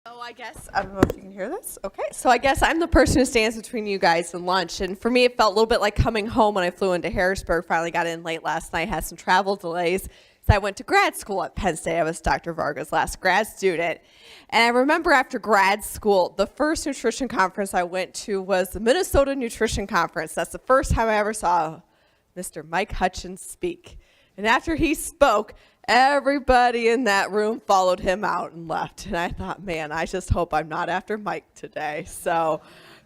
Oh, I guess, I don't know if you can hear this. Okay, so I guess I'm the person who stands between you guys and lunch. And for me, it felt a little bit like coming home when I flew into Harrisburg. Finally got in late last night, had some travel delays. So I went to grad school at Penn State. I was Dr. Varga's last grad student. And I remember after grad school, the first nutrition conference I went to was the Minnesota Nutrition Conference. That's the first time I ever saw Mr. Mike Hutchins speak. And after he spoke, everybody in that room followed him out and left. And I thought, man, I just hope I'm not after Mike today. So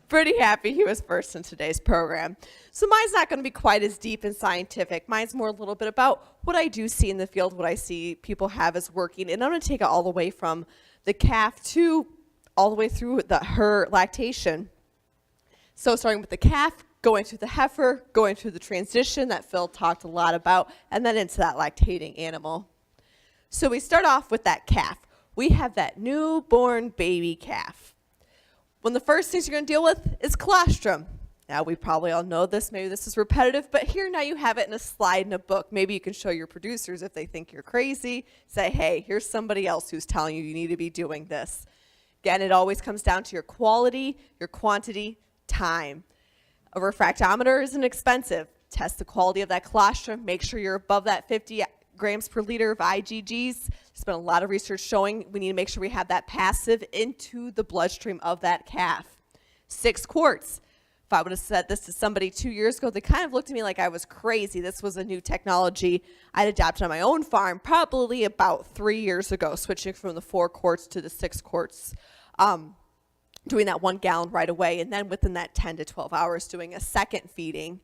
pretty happy he was first in today's program. So mine's not going to be quite as deep and scientific. Mine's more a little bit about what I do see in the field, what I see people have as working. And I'm going to take it all the way from the calf to all the way through her lactation. So starting with the calf, going through the heifer, going through the transition that Phil talked a lot about, and then into that lactating animal. So we start off with that calf. We have that newborn baby calf. One of the first things you're going to deal with is colostrum. Now, we probably all know this. Maybe this is repetitive, but here now you have it in a slide in a book. Maybe you can show your producers if they think you're crazy. Say, hey, here's somebody else who's telling you you need to be doing this. Again, it always comes down to your quality, your quantity, time. A refractometer isn't expensive. Test the quality of that colostrum. Make sure you're above that 50 grams per liter of IgGs. There's been a lot of research showing we need to make sure we have that passive into the bloodstream of that calf. 6 quarts. If I would have said this to somebody 2 years ago, they kind of looked at me like I was crazy. This was a new technology I'd adopted on my own farm probably about 3 years ago, switching from the 4 quarts to the 6 quarts. Doing that 1 gallon right away, and then within that 10 to 12 hours doing a second feeding.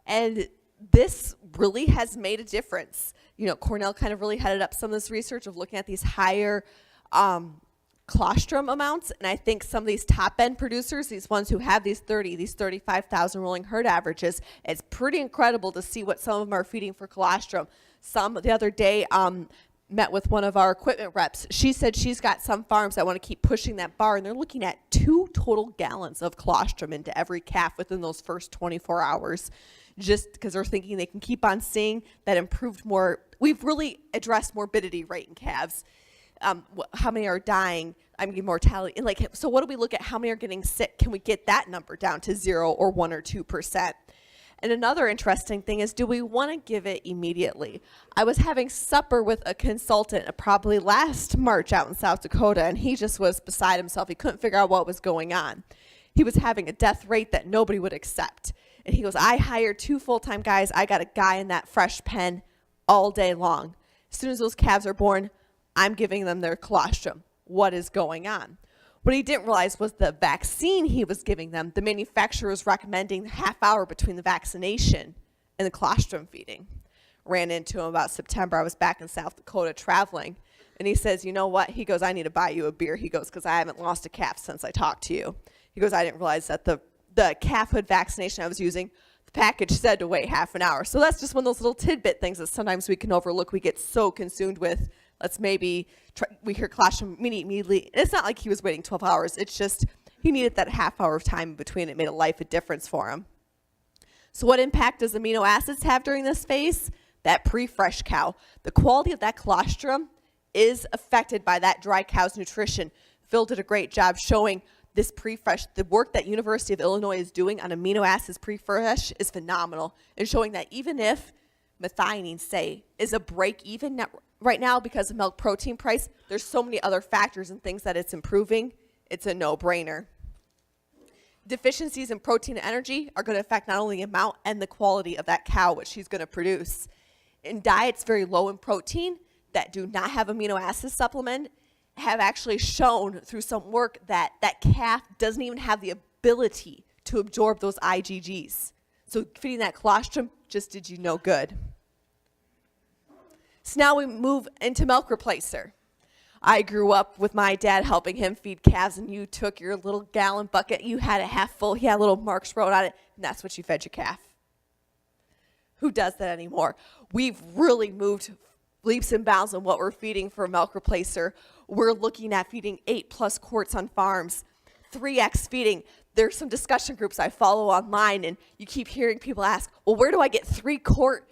And this really has made a difference. You know, Cornell kind of really headed up some of this research of looking at these higher colostrum amounts, and I think some of these top-end producers, these ones who have these 35,000 rolling herd averages, it's pretty incredible to see what some of them are feeding for colostrum. Some the other day, met with one of our equipment reps. She said she's got some farms that want to keep pushing that bar, and they're looking at 2 total gallons of colostrum into every calf within those first 24 hours, just because they're thinking they can keep on seeing that improved more. We've really addressed morbidity rate in calves. How many are dying? I mean, mortality. And like, so what do we look at? How many are getting sick? Can we get that number down to 0 or 1 or 2%? And another interesting thing is, do we want to give it immediately? I was having supper with a consultant probably last March out in South Dakota, and he just was beside himself. He couldn't figure out what was going on. He was having a death rate that nobody would accept. And he goes, I hired 2 full-time guys. I got a guy in that fresh pen all day long. As soon as those calves are born, I'm giving them their colostrum. What is going on? What he didn't realize was the vaccine he was giving them, the manufacturer was recommending half hour between the vaccination and the colostrum feeding. Ran into him about September. I was back in South Dakota traveling. And he says, you know what? He goes, I need to buy you a beer. He goes, because I haven't lost a calf since I talked to you. He goes, I didn't realize that the calfhood vaccination I was using, the package said to wait half an hour. So that's just one of those little tidbit things that sometimes we can overlook. We get so consumed with, let's maybe try, we hear colostrum immediately. And it's not like he was waiting 12 hours. It's just he needed that half hour of time in between. It made a life of difference for him. So what impact does amino acids have during this phase? That pre-fresh cow. The quality of that colostrum is affected by that dry cow's nutrition. Phil did a great job showing this pre-fresh. The work that University of Illinois is doing on amino acids pre-fresh is phenomenal, and showing that even if methionine, say, is a break even right now because of milk protein price, there's so many other factors and things that it's improving, it's a no-brainer. Deficiencies in protein and energy are going to affect not only the amount and the quality of that cow, which she's going to produce. In diets very low in protein that do not have amino acid supplement have actually shown through some work that that calf doesn't even have the ability to absorb those IgGs. So feeding that colostrum just did you no good. So now we move into milk replacer. I grew up with my dad helping him feed calves, and you took your little gallon bucket, you had it half full, he had little marks wrote on it, and that's what you fed your calf. Who does that anymore? We've really moved leaps and bounds on what we're feeding for a milk replacer. We're looking at feeding 8+ quarts on farms, 3x feeding. There's some discussion groups I follow online, and you keep hearing people ask, well, where do I get 3 quart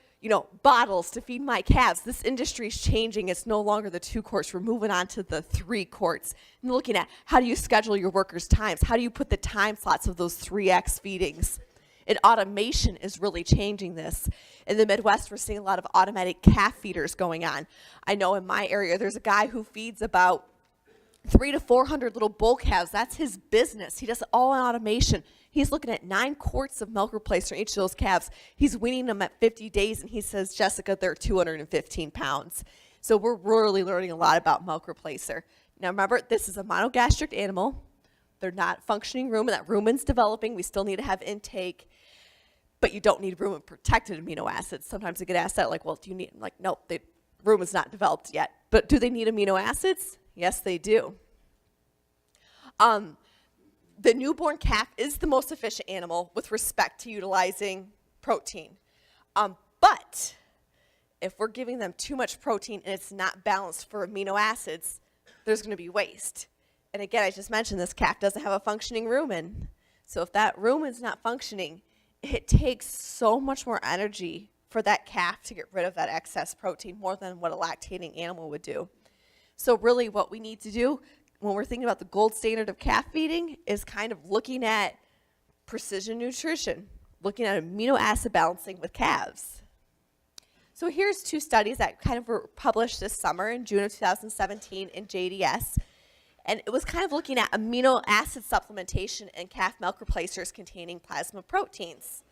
bottles to feed my calves. This industry is changing. It's no longer the 2 quarts. We're moving on to the 3 quarts. And looking at how do you schedule your workers' times? How do you put the time slots of those 3X feedings? And automation is really changing this. In the Midwest, we're seeing a lot of automatic calf feeders going on. I know in my area, there's a guy who feeds about 300 to 400 little bull calves. That's his business. He does it all in automation. He's looking at 9 quarts of milk replacement for each of those calves. He's weaning them at 50 days, and he says, Jessica, they're 215 pounds. So we're really learning a lot about milk replacer. Now remember, this is a monogastric animal. They're not functioning rumen. That rumen's developing. We still need to have intake, but you don't need rumen-protected amino acids. Sometimes I get asked that, like, well, do you need, like, no, rumen's not developed yet. But do they need amino acids? Yes, they do. The newborn calf is the most efficient animal with respect to utilizing protein. But if we're giving them too much protein and it's not balanced for amino acids, there's going to be waste. And again, I just mentioned this calf doesn't have a functioning rumen. So if that rumen's not functioning, it takes so much more energy for that calf to get rid of that excess protein, more than what a lactating animal would do. So really what we need to do when we're thinking about the gold standard of calf feeding is kind of looking at precision nutrition, looking at amino acid balancing with calves. So here's 2 studies that kind of were published this summer in June of 2017 in JDS. And it was kind of looking at amino acid supplementation in calf milk replacers containing plasma proteins.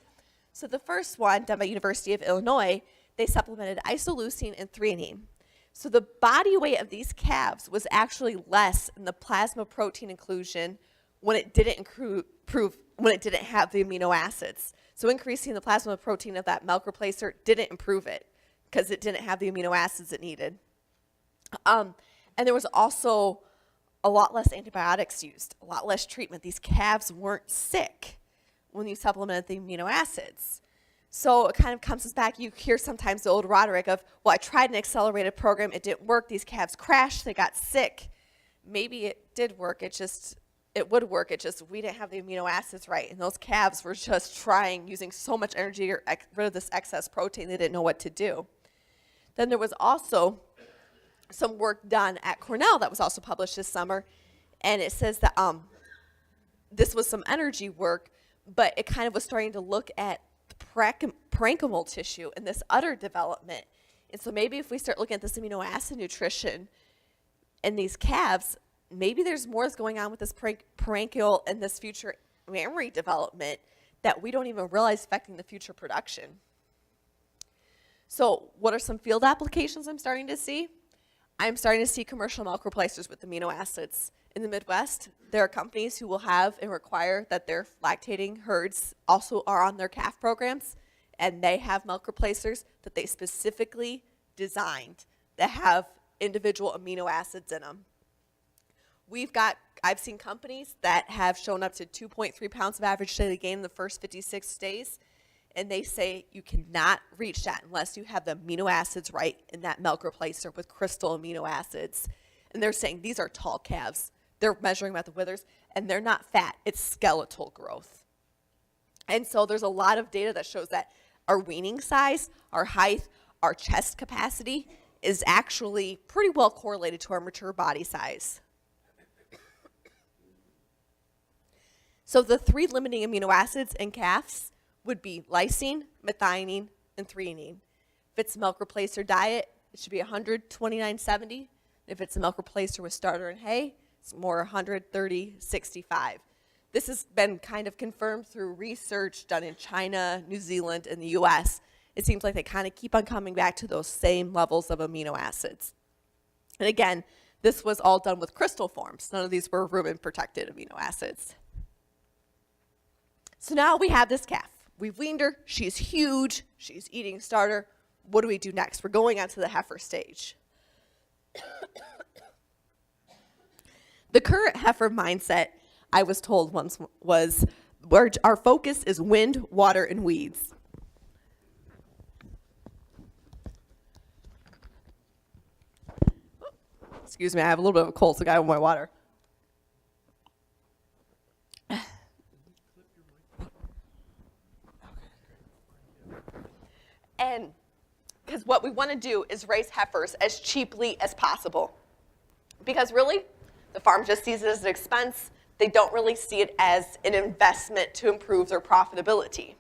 So the first one, done by University of Illinois, they supplemented isoleucine and threonine. So the body weight of these calves was actually less in the plasma protein inclusion when it didn't when it didn't have the amino acids. So increasing the plasma protein of that milk replacer didn't improve it because it didn't have the amino acids it needed. And there was also a lot less antibiotics used, a lot less treatment. These calves weren't sick when you supplemented the amino acids. So it kind of comes back, you hear sometimes the old rhetoric of, well, I tried an accelerated program, it didn't work, these calves crashed, they got sick. Maybe it did work, it would work, we didn't have the amino acids right, and those calves were just using so much energy to get rid of this excess protein, they didn't know what to do. Then there was also some work done at Cornell that was also published this summer, and it says that this was some energy work, but it kind of was starting to look at parenchymal tissue and this udder development. And so maybe if we start looking at this amino acid nutrition in these calves, maybe there's more that's going on with this parenchymal and this future mammary development that we don't even realize affecting the future production. So what are some field applications I'm starting to see? I'm starting to see commercial milk replacers with amino acids. In the Midwest, there are companies who will have and require that their lactating herds also are on their calf programs, and they have milk replacers that they specifically designed that have individual amino acids in them. I've seen companies that have shown up to 2.3 pounds of average daily gain in the first 56 days, and they say you cannot reach that unless you have the amino acids right in that milk replacer with crystal amino acids. And they're saying these are tall calves. They're measuring them at the withers, and they're not fat. It's skeletal growth. And so there's a lot of data that shows that our weaning size, our height, our chest capacity is actually pretty well correlated to our mature body size. So the 3 limiting amino acids in calves would be lysine, methionine, and threonine. If it's a milk replacer diet, it should be 129.70. If it's a milk replacer with starter and hay, it's more 130.65. This has been kind of confirmed through research done in China, New Zealand, and the US. It seems like they kind of keep on coming back to those same levels of amino acids. And again, this was all done with crystal forms. None of these were rumen-protected amino acids. So now we have this calf. We've weaned her. She's huge. She's eating starter. What do we do next? We're going on to the heifer stage. The current heifer mindset, I was told once, was where our focus is wind, water, and weeds. Excuse me, I have a little bit of a cold, so I got my water. And Because what we want to do is raise heifers as cheaply as possible. Because really, the farm just sees it as an expense. They don't really see it as an investment to improve their profitability.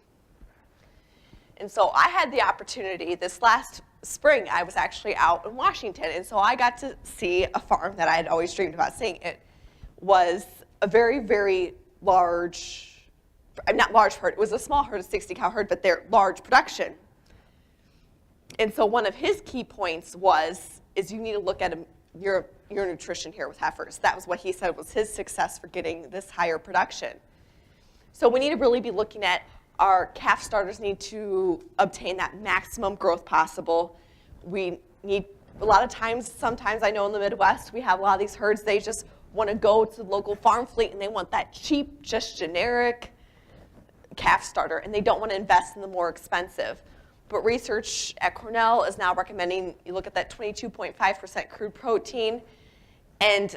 And so I had the opportunity this last spring. I was actually out in Washington, and so I got to see a farm that I had always dreamed about seeing. It was a very, very large, not large herd, it was a small herd, a 60-cow herd, but they're large production. And so one of his key points is you need to look at your nutrition here with heifers. That was what he said was his success for getting this higher production. So we need to really be looking at our calf starters need to obtain that maximum growth possible. We need, a lot of times, sometimes I know in the Midwest, we have a lot of these herds, they just want to go to the local farm fleet and they want that cheap, just generic calf starter, and they don't want to invest in the more expensive. But research at Cornell is now recommending you look at that 22.5% crude protein, and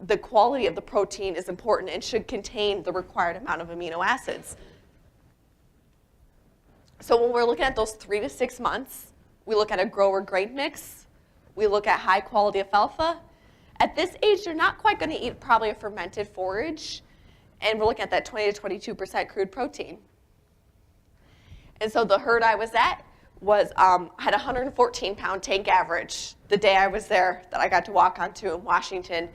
the quality of the protein is important and should contain the required amount of amino acids. So when we're looking at those 3 to 6 months, we look at a grower grain mix, we look at high quality alfalfa. At this age, they're not quite going to eat probably a fermented forage, and we're looking at that 20 to 22% crude protein. And so the herd I was at had a 114-pound tank average the day I was there that I got to walk onto in Washington.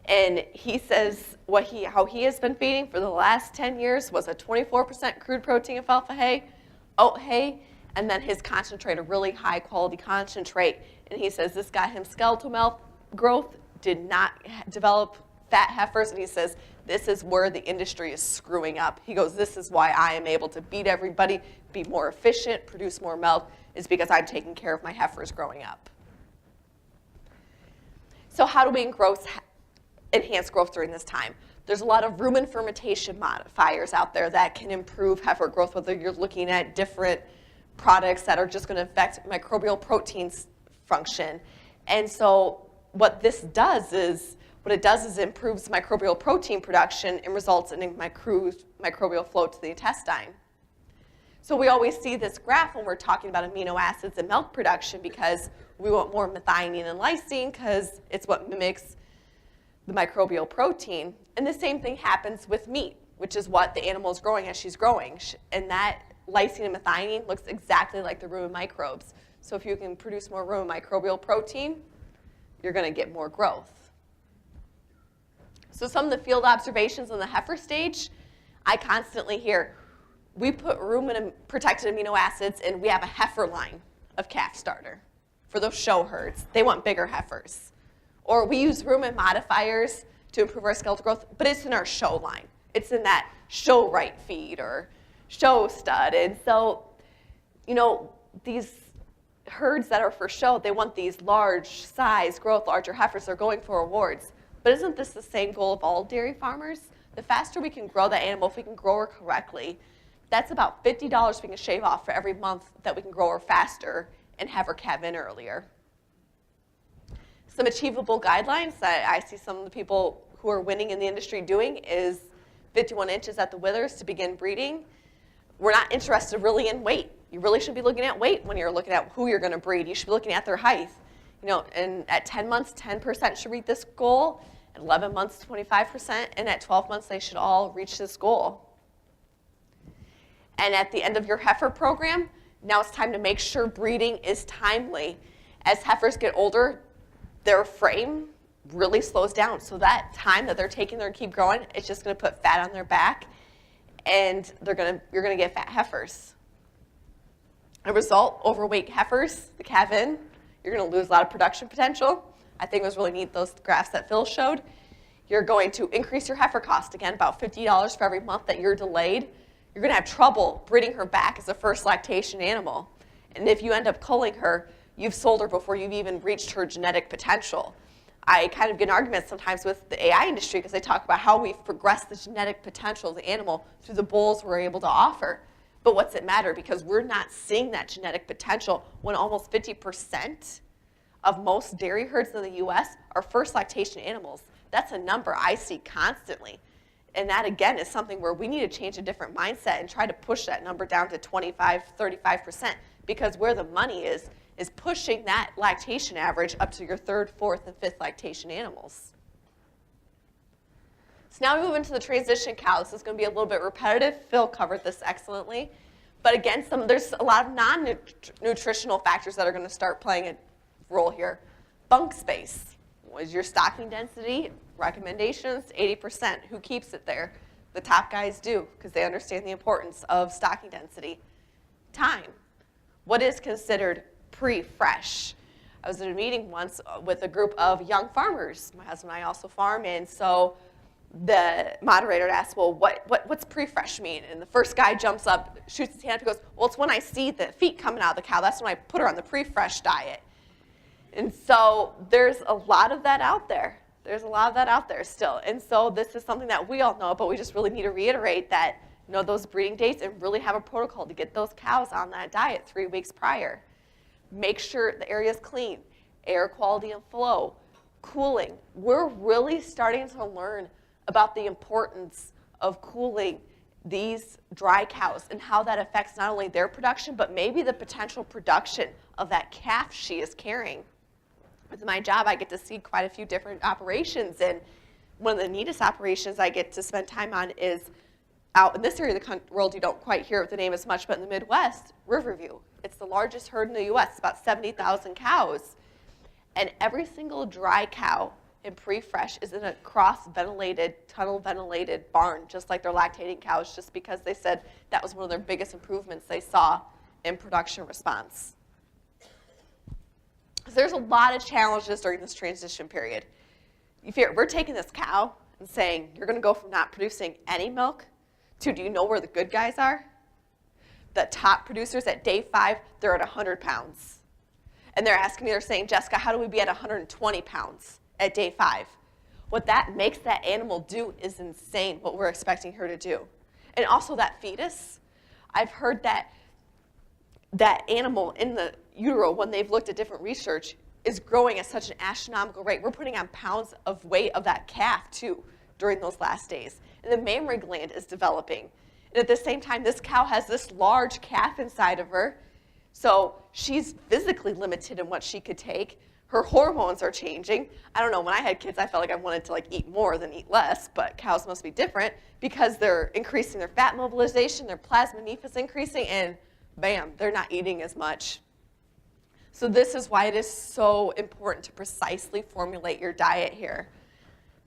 And he says how he has been feeding for the last 10 years was a 24% crude protein alfalfa hay, oat hay, and then his concentrate, a really high quality concentrate. And he says this got him skeletal milk growth, did not develop fat heifers, and he says this is where the industry is screwing up. He goes, this is why I am able to beat everybody, be more efficient, produce more milk, is because I'm taking care of my heifers growing up. So how do we enhance growth during this time? There's a lot of rumen fermentation modifiers out there that can improve heifer growth, whether you're looking at different products that are just going to affect microbial proteins function. And so what this does is, improves microbial protein production and results in microbial flow to the intestine. So we always see this graph when we're talking about amino acids and milk production because we want more methionine and lysine because it's what mimics the microbial protein. And the same thing happens with meat, which is what the animal is growing as she's growing. And that lysine and methionine looks exactly like the rumen microbes. So if you can produce more rumen microbial protein, you're going to get more growth. So some of the field observations on the heifer stage, I constantly hear, we put rumen protected amino acids and we have a heifer line of calf starter for those show herds. They want bigger heifers. Or we use rumen modifiers to improve our skeletal growth, but it's in our show line. It's in that show right feed or show stud. And so, these herds that are for show, they want these large size growth, larger heifers. They're going for awards. But isn't this the same goal of all dairy farmers? The faster we can grow that animal, if we can grow her correctly, that's about $50 we can shave off for every month that we can grow her faster and have her calve in earlier. Some achievable guidelines that I see some of the people who are winning in the industry doing is 51 inches at the withers to begin breeding. We're not interested really in weight. You really should be looking at weight when you're looking at who you're going to breed. You should be looking at their height. And at 10 months, 10% should reach this goal. At 11 months, 25%. And at 12 months, they should all reach this goal. And at the end of your heifer program, now it's time to make sure breeding is timely. As heifers get older, their frame really slows down. So that time that they're taking to keep growing, it's just going to put fat on their back, and you're going to get fat heifers. A result, overweight heifers, the calve in, you're going to lose a lot of production potential. I think it was really neat, those graphs that Phil showed. You're going to increase your heifer cost, again, about $50 for every month that you're delayed. You're going to have trouble breeding her back as a first lactation animal. And if you end up culling her, you've sold her before you've even reached her genetic potential. I kind of get in arguments sometimes with the AI industry because they talk about how we've progressed the genetic potential of the animal through the bulls we're able to offer. But what's it matter? Because we're not seeing that genetic potential when almost 50% of most dairy herds in the U.S. are first lactation animals. That's a number I see constantly. And that, again, is something where we need to change a different mindset and try to push that number down to 25, 35%, because where the money is is pushing that lactation average up to your 3rd, 4th, and 5th lactation animals. So now we move into the transition cow. This is going to be a little bit repetitive. Phil covered this excellently. But again, there's a lot of non-nutritional factors that are going to start playing a role here. Bunk space. What is your stocking density? Recommendations, 80%. Who keeps it there? The top guys do, because they understand the importance of stocking density. Time. What is considered pre-fresh? I was in a meeting once with a group of young farmers. My husband and I also farm, and so the moderator asked, well, what's pre-fresh mean? And the first guy jumps up, shoots his hand up, and goes, well, it's when I see the feet coming out of the cow. That's when I put her on the pre-fresh diet. And so there's a lot of that out there. There's a lot of that out there still. And so this is something that we all know, but we just really need to reiterate that, know those breeding dates and really have a protocol to get those cows on that diet 3 weeks prior. Make sure the area is clean, air quality and flow, cooling. We're really starting to learn about the importance of cooling these dry cows and how that affects not only their production, but maybe the potential production of that calf she is carrying. With my job, I get to see quite a few different operations, and one of the neatest operations I get to spend time on is out in this area of the world. You don't quite hear the name as much, but in the Midwest, Riverview. It's the largest herd in the U.S., it's about 70,000 cows, and every single dry cow in pre-fresh is in a cross-ventilated, tunnel-ventilated barn, just like their lactating cows, just because they said that was one of their biggest improvements they saw in production response. So there's a lot of challenges during this transition period. If we're taking this cow and saying, you're going to go from not producing any milk to, do you know where the good guys are? The top producers at day 5, they're at 100 pounds. And they're asking me, they're saying, Jessica, how do we be at 120 pounds? At day 5. What that makes that animal do is insane, what we're expecting her to do. And also that fetus, I've heard that that animal in the utero, when they've looked at different research, is growing at such an astronomical rate. We're putting on pounds of weight of that calf, too, during those last days. And the mammary gland is developing. And at the same time, this cow has this large calf inside of her, so she's physically limited in what she could take. Her hormones are changing. I don't know, when I had kids, I felt like I wanted to eat more than eat less, but cows must be different because they're increasing their fat mobilization, their plasma nephis is increasing, and bam, they're not eating as much. So this is why it is so important to precisely formulate your diet here.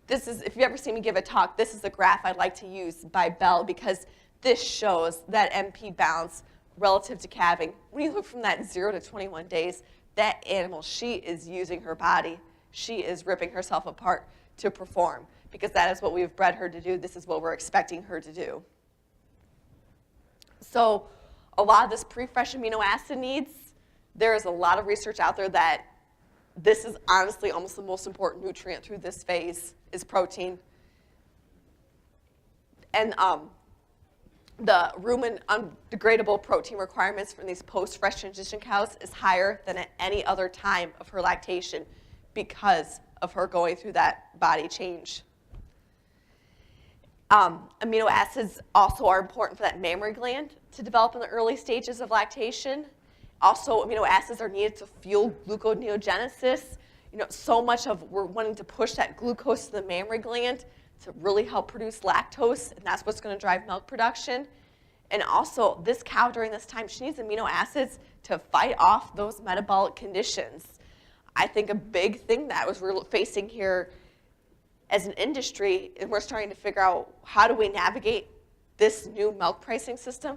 This is, if you've ever seen me give a talk, this is a graph I like to use by Bell because this shows that MP balance relative to calving. When you look from that 0 to 21 days, that animal, she is using her body. She is ripping herself apart to perform because that is what we've bred her to do. This is what we're expecting her to do. So a lot of this pre-fresh amino acid needs, there is a lot of research out there that this is honestly almost the most important nutrient through this phase is protein. And the rumen undegradable protein requirements for these post-fresh transition cows is higher than at any other time of her lactation because of her going through that body change. Amino acids also are important for that mammary gland to develop in the early stages of lactation. Also, amino acids are needed to fuel gluconeogenesis. So much of we're wanting to push that glucose to the mammary gland to really help produce lactose, and that's what's going to drive milk production. And also, this cow during this time, she needs amino acids to fight off those metabolic conditions. I think a big thing that we're facing here as an industry, and we're starting to figure out how do we navigate this new milk pricing system.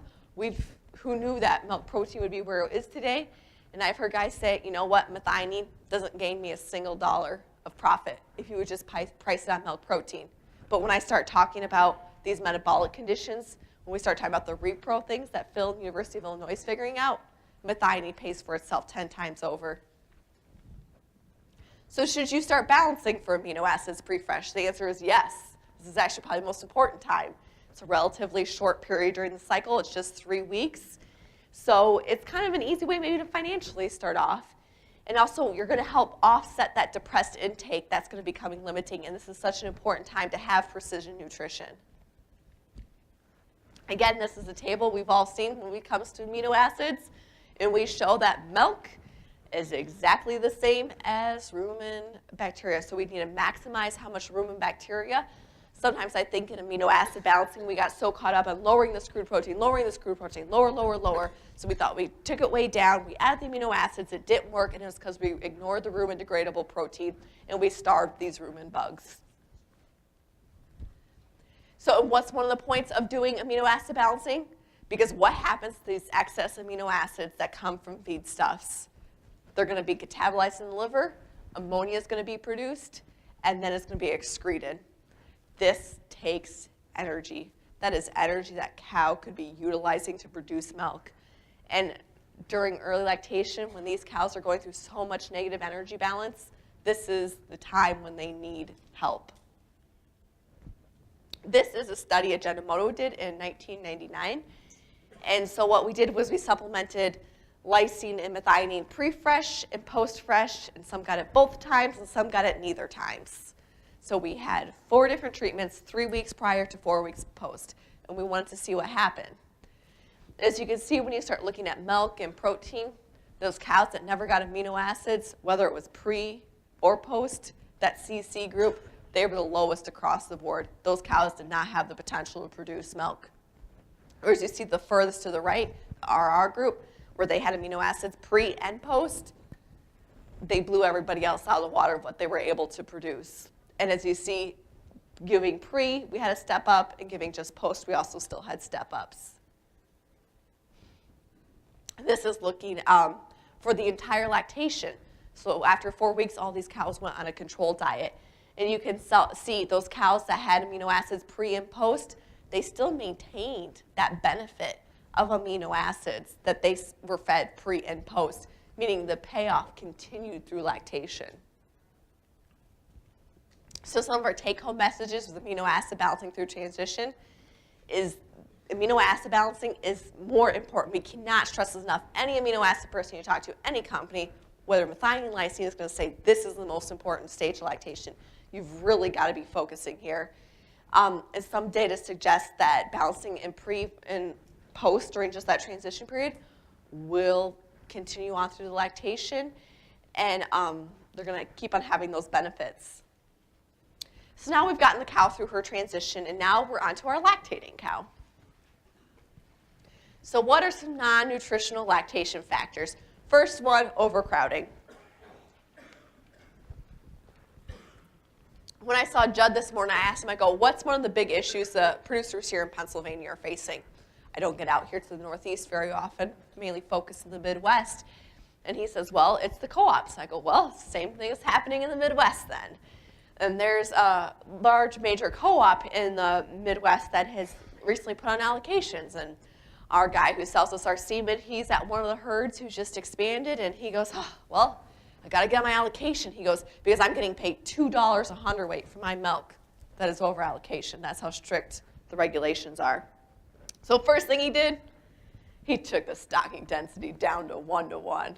Who knew that milk protein would be where it is today? And I've heard guys say, you know what, methionine doesn't gain me a single dollar of profit if you would just price it on milk protein. But when I start talking about these metabolic conditions, when we start talking about the repro things that Phil and the University of Illinois is figuring out, methionine pays for itself 10 times over. So should you start balancing for amino acids pre-fresh? The answer is yes. This is actually probably the most important time. It's a relatively short period during the cycle. It's just 3 weeks. So it's kind of an easy way maybe to financially start off. And also, you're going to help offset that depressed intake that's going to be becoming limiting. And this is such an important time to have precision nutrition. Again, this is a table we've all seen when it comes to amino acids. And we show that milk is exactly the same as rumen bacteria. So we need to maximize how much rumen bacteria. Sometimes I think in amino acid balancing, we got so caught up on lowering the screwed protein, lower, lower, lower. So we thought we took it way down. We added the amino acids. It didn't work, and it was because we ignored the rumen degradable protein, and we starved these rumen bugs. So what's one of the points of doing amino acid balancing? Because what happens to these excess amino acids that come from feedstuffs? They're going to be catabolized in the liver, ammonia is going to be produced, and then it's going to be excreted. This takes energy. That is energy that cow could be utilizing to produce milk. And during early lactation, when these cows are going through so much negative energy balance, this is the time when they need help. This is a study Ajinomoto did in 1999. And so what we did was we supplemented lysine and methionine pre-fresh and post-fresh, and some got it both times and some got it neither times. So we had 4 different treatments, 3 weeks prior to 4 weeks post, and we wanted to see what happened. As you can see, when you start looking at milk and protein, those cows that never got amino acids, whether it was pre or post, that CC group, they were the lowest across the board. Those cows did not have the potential to produce milk. Or as you see the furthest to the right, the RR group, where they had amino acids pre and post, they blew everybody else out of the water of what they were able to produce. And as you see, giving pre, we had a step up, and giving just post, we also still had step ups. This is looking for the entire lactation. So after 4 weeks, all these cows went on a controlled diet. And you can see those cows that had amino acids pre and post, they still maintained that benefit of amino acids that they were fed pre and post, meaning the payoff continued through lactation. So some of our take-home messages with amino acid balancing through transition is amino acid balancing is more important. We cannot stress this enough. Any amino acid person you talk to, any company, whether methionine and lysine, is going to say this is the most important stage of lactation. You've really got to be focusing here. And some data suggests that balancing in pre and post during just that transition period will continue on through the lactation, and they're going to keep on having those benefits. So now we've gotten the cow through her transition, and now we're on to our lactating cow. So what are some non-nutritional lactation factors? First one, overcrowding. When I saw Judd this morning, I asked him, I go, what's one of the big issues that producers here in Pennsylvania are facing? I don't get out here to the Northeast very often, mainly focus in the Midwest. And he says, well, it's the co-ops. I go, well, same thing is happening in the Midwest then. And there's a large major co-op in the Midwest that has recently put on allocations. And our guy who sells us our semen, he's at one of the herds who's just expanded, and he goes, oh, well, I got to get my allocation. He goes, because I'm getting paid $2 a hundredweight for my milk. That is over allocation. That's how strict the regulations are. So first thing he did, he took the stocking density down to 1-to-1.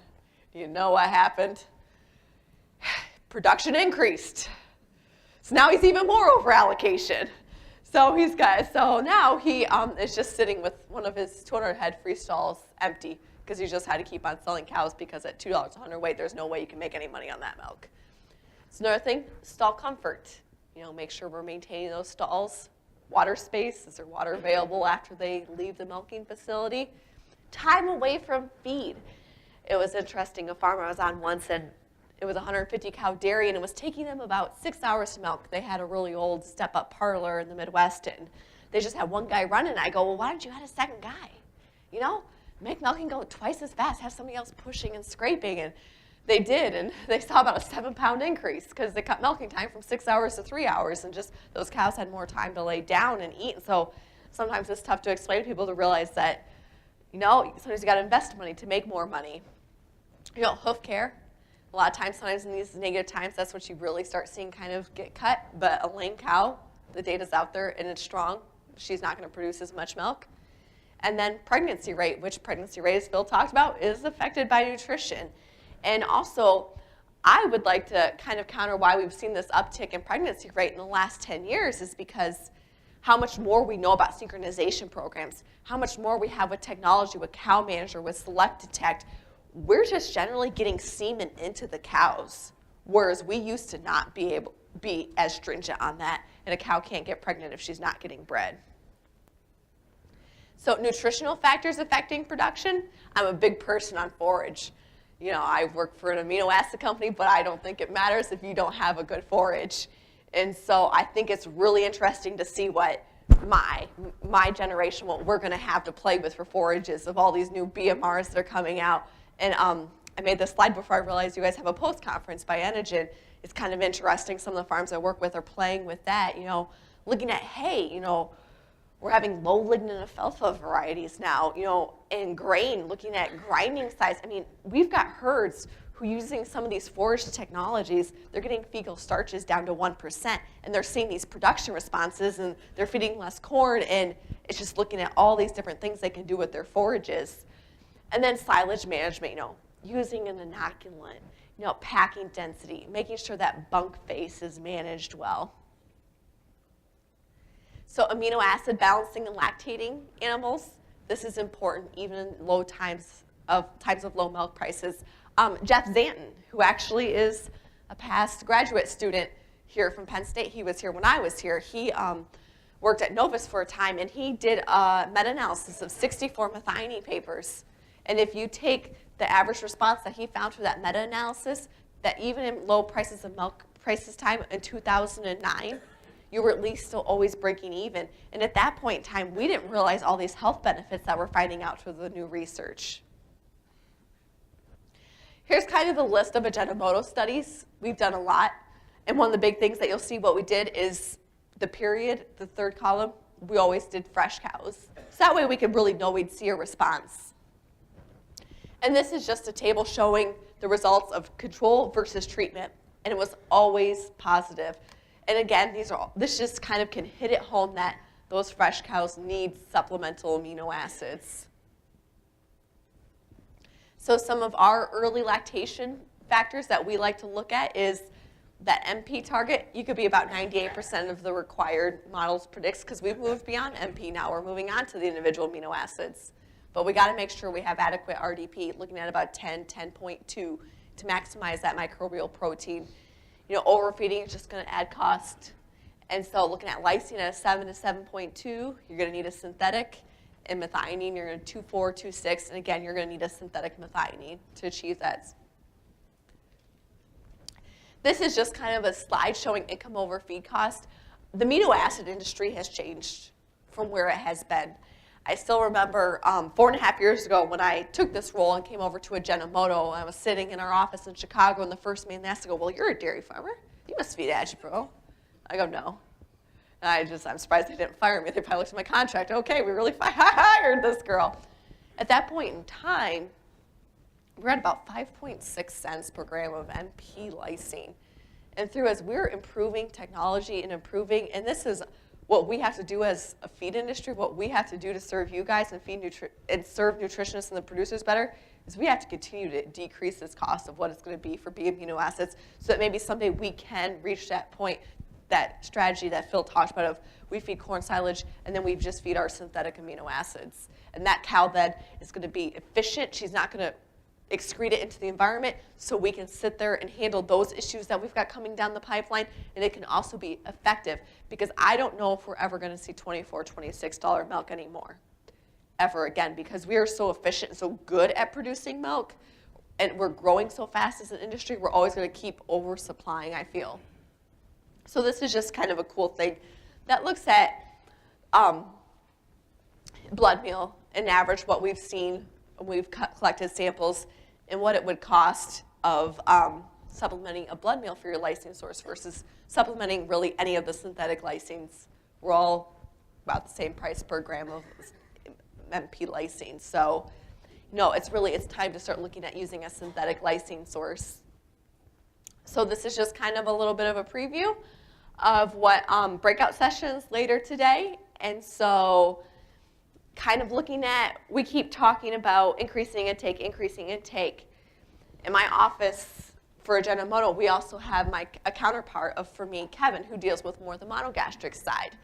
You know what happened? Production increased. So now he's even more over allocation. So now he is just sitting with one of his 200 head free stalls empty, because he just had to keep on selling cows, because at $2 a hundredweight, there's no way you can make any money on that milk. So another thing, stall comfort. Make sure we're maintaining those stalls. Water space, is there water available after they leave the milking facility? Time away from feed. It was interesting, a farm I was on once, and it was a 150 cow dairy, and it was taking them about 6 hours to milk. They had a really old step-up parlor in the Midwest, and they just had one guy running. I go, well, why don't you add a second guy? Make milking go twice as fast, have somebody else pushing and scraping. And they did, and they saw about a 7-pound increase, because they cut milking time from 6 hours to 3 hours, and just those cows had more time to lay down and eat. And so sometimes it's tough to explain to people to realize that, sometimes you got to invest money to make more money. Hoof care. A lot of times, sometimes in these negative times, that's what you really start seeing kind of get cut. But a lame cow, the data's out there and it's strong. She's not going to produce as much milk. And then pregnancy rate, which pregnancy rate, as Phil talked about, is affected by nutrition. And also, I would like to kind of counter why we've seen this uptick in pregnancy rate in the last 10 years is because how much more we know about synchronization programs, how much more we have with technology, with Cow Manager, with Select Detect. we're just generally getting semen into the cows, whereas we used to not be as stringent on that, and a cow can't get pregnant if she's not getting bred. So nutritional factors affecting production, I'm a big person on forage. You know, I work for an amino acid company, but I don't think it matters if you don't have a good forage. And so I think it's really interesting to see what my generation, what we're going to have to play with for forages of all these new BMRs that are coming out. And I made this slide before I realized you guys have a post-conference by Enogen. It's kind of interesting. Some of the farms I work with are playing with that, you know, looking at hay, you know, we're having low lignin alfalfa varieties now, you know, in grain, looking at grinding size. I mean, we've got herds who are using some of these forage technologies, they're getting fecal starches down to 1%, and they're seeing these production responses, and they're feeding less corn, and it's just looking at all these different things they can do with their forages. And then silage management, you know, using an inoculant, you know, packing density, making sure that bunk face is managed well. So amino acid balancing and lactating animals, this is important even in low times of low milk prices. Jeff Zanton, who actually is a past graduate student here from Penn State, he was here when I was here. He worked at Novus for a time, and he did a meta-analysis of 64 methionine papers. And if you take the average response that he found for that meta-analysis, that even in low prices of milk prices time in 2009, you were at least still always breaking even. And at that point in time, we didn't realize all these health benefits that we're finding out through the new research. Here's kind of the list of Ajinomoto studies. We've done a lot. And one of the big things that you'll see what we did is the period, the third column, we always did fresh cows. So that way we could really know we'd see a response. And this is just a table showing the results of control versus treatment. And it was always positive. And again, this just kind of can hit it home that those fresh cows need supplemental amino acids. So some of our early lactation factors that we like to look at is that MP target. You could be about 98% of the required models predicts, because we've moved beyond MP now. We're moving on to the individual amino acids. But we got to make sure we have adequate RDP, looking at about 10, 10.2 to maximize that microbial protein. You know, overfeeding is just going to add cost. And so looking at lysine at a 7 to 7.2, you're going to need a synthetic. And methionine, you're going to 2.4, 2.6. And again, you're going to need a synthetic methionine to achieve that. This is just kind of a slide showing income over feed cost. The amino acid industry has changed from where it has been. I still remember 4.5 years ago when I took this role and came over to Ajinomoto. I was sitting in our office in Chicago, and the first man asked, "Well, you're a dairy farmer. You must feed Agipro." I go, "No." And I'm surprised they didn't fire me. They probably looked at my contract. Okay, we really hired this girl. At that point in time, we're at about 5.6 cents per gram of NP lysine. And as we're improving technology and improving, and this is what we have to do as a feed industry, what we have to do to serve you guys and serve nutritionists and the producers better, is we have to continue to decrease this cost of what it's going to be for B amino acids, so that maybe someday we can reach that point, that strategy that Phil talked about of we feed corn silage and then we just feed our synthetic amino acids. And that cow then is going to be efficient. She's not going to excrete it into the environment, so we can sit there and handle those issues that we've got coming down the pipeline, and it can also be effective, because I don't know if we're ever going to see $24, $26 milk anymore, ever again, because we are so efficient and so good at producing milk, and we're growing so fast as an industry, we're always going to keep oversupplying, I feel. So this is just kind of a cool thing that looks at blood meal, and average what we've seen. We've collected samples and what it would cost of supplementing a blood meal for your lysine source versus supplementing really any of the synthetic lysines. We're all about the same price per gram of MP lysine. So, no, it's time to start looking at using a synthetic lysine source. So this is just kind of a little bit of a preview of what breakout sessions later today. And so kind of looking at, we keep talking about increasing intake. In my office for Ajinomoto, we also have a counterpart for me, Kevin, who deals with more the monogastric side.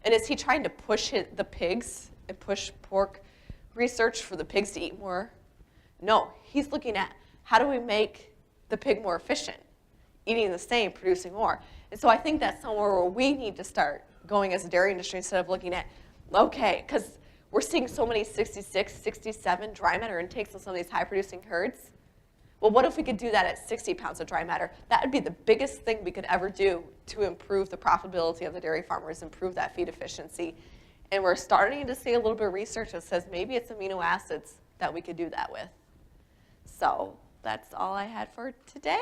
And is he trying to push the pigs and push pork research for the pigs to eat more No, he's looking at how do we make the pig more efficient, eating the same, producing more. And so I think that's somewhere where we need to start going as a dairy industry instead of looking at, okay, because we're seeing so many 66, 67 dry matter intakes on some of these high-producing herds. Well, what if we could do that at 60 pounds of dry matter? That would be the biggest thing we could ever do to improve the profitability of the dairy farmers, improve that feed efficiency. And we're starting to see a little bit of research that says maybe it's amino acids that we could do that with. So that's all I had for today.